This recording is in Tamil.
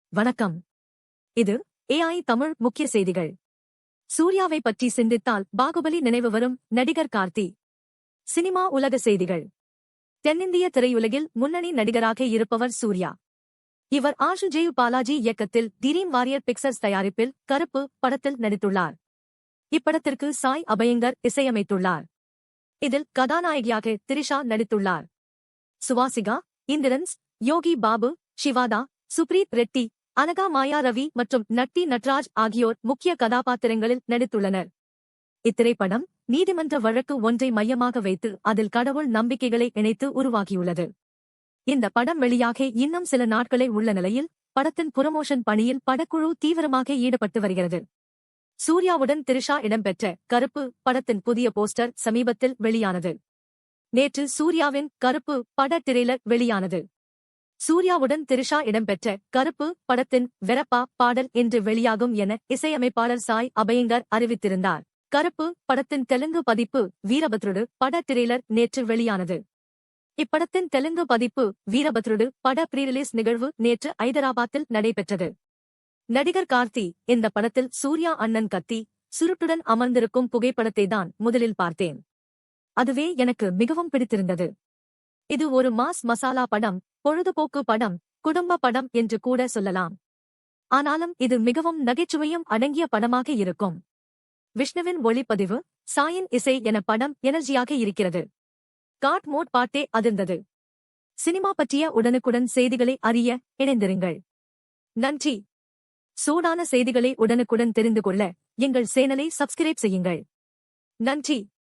வணக்கம். இது AI தமிழ் முக்கிய செய்திகள். சூர்யாவை பற்றி சிந்தித்தால் பாகுபலி நினைவு வரும் நடிகர் கார்த்தி. சினிமா உலக செய்திகள். தென்னிந்திய திரையுலகில் முன்னணி நடிகராக இருப்பவர் சூர்யா. இவர் ஆஷுஜேயு பாலாஜி இயக்கத்தில் ட்ரீம் வாரியர் பிக்சர்ஸ் தயாரிப்பில் கருப்பு படத்தில் நடித்துள்ளார். இப்படத்திற்கு சாய் அபயங்கர் இசையமைத்துள்ளார். இதில் கதாநாயகியாக திரிஷா நடித்துள்ளார். சுவாசிகா, இந்திரன்ஸ், யோகி பாபு, ஷிவாதா, சுப்ரீத் ரெட்டி, அனகா மாயா ரவி மற்றும் நட்டி நட்ராஜ் ஆகியோர் முக்கிய கதாபாத்திரங்களில் நடித்துள்ளனர். இத்திரைப்படம் நீதிமன்ற வழக்கு ஒன்றை மையமாக வைத்து அதில் கடவுள் நம்பிக்கைகளை இணைத்து உருவாகியுள்ளது. இந்த படம் வெளியாக இன்னும் சில நாட்களே உள்ள நிலையில் படத்தின் புரமோஷன் பணியில் படக்குழு தீவிரமாக ஈடுபட்டு வருகிறது. சூர்யாவுடன் திரிஷா இடம்பெற்ற கருப்பு படத்தின் புதிய போஸ்டர் சமீபத்தில் வெளியானது. நேற்று சூர்யாவின் கருப்பு பட ட்ரெய்லர் வெளியானது. சூர்யாவுடன் திரிஷா இடம்பெற்ற கருப்பு படத்தின் வெரப்பா பாடல் இன்று வெளியாகும் என இசையமைப்பாளர் சாய் அபயங்கர் அறிவித்திருந்தார். கருப்பு படத்தின் தெலுங்கு பதிப்பு வீரபத்ருடு பட ட்ரெய்லர் நேற்று வெளியானது. இப்படத்தின் தெலுங்கு பதிப்பு வீரபத்ருடு பட ப்ரீ-ரிலீஸ் நிகழ்வு நேற்று ஐதராபாத்தில் நடைபெற்றது. நடிகர் கார்த்தி இந்த படத்தில் சூர்யா அண்ணன் கத்தி சுருட்டுடன் அமர்ந்திருக்கும் புகைப்படத்தை தான் முதலில் பார்த்தேன். அதுவே எனக்கு மிகவும் பிடித்திருந்தது. இது ஒரு மாஸ் மசாலா படம், பொழுதுபோக்கு படம், குடும்ப படம் என்று கூட சொல்லலாம். ஆனாலும் இது மிகவும் நகைச்சுவையும் அடங்கிய படமாக இருக்கும். விஷ்ணுவின் ஒளிப்பதிவு, சாயின் இசை என படம் எனர்ஜியாக இருக்கிறது. காட் மோட் பாட்டே அதிர்ந்தது. சினிமா பற்றிய உடனுக்குடன் செய்திகளை அறிய இணைந்திருங்கள். நன்றி. சூடான செய்திகளை உடனுக்குடன் தெரிந்து கொள்ள எங்கள் சேனலை சப்ஸ்கிரைப் செய்யுங்கள். நன்றி.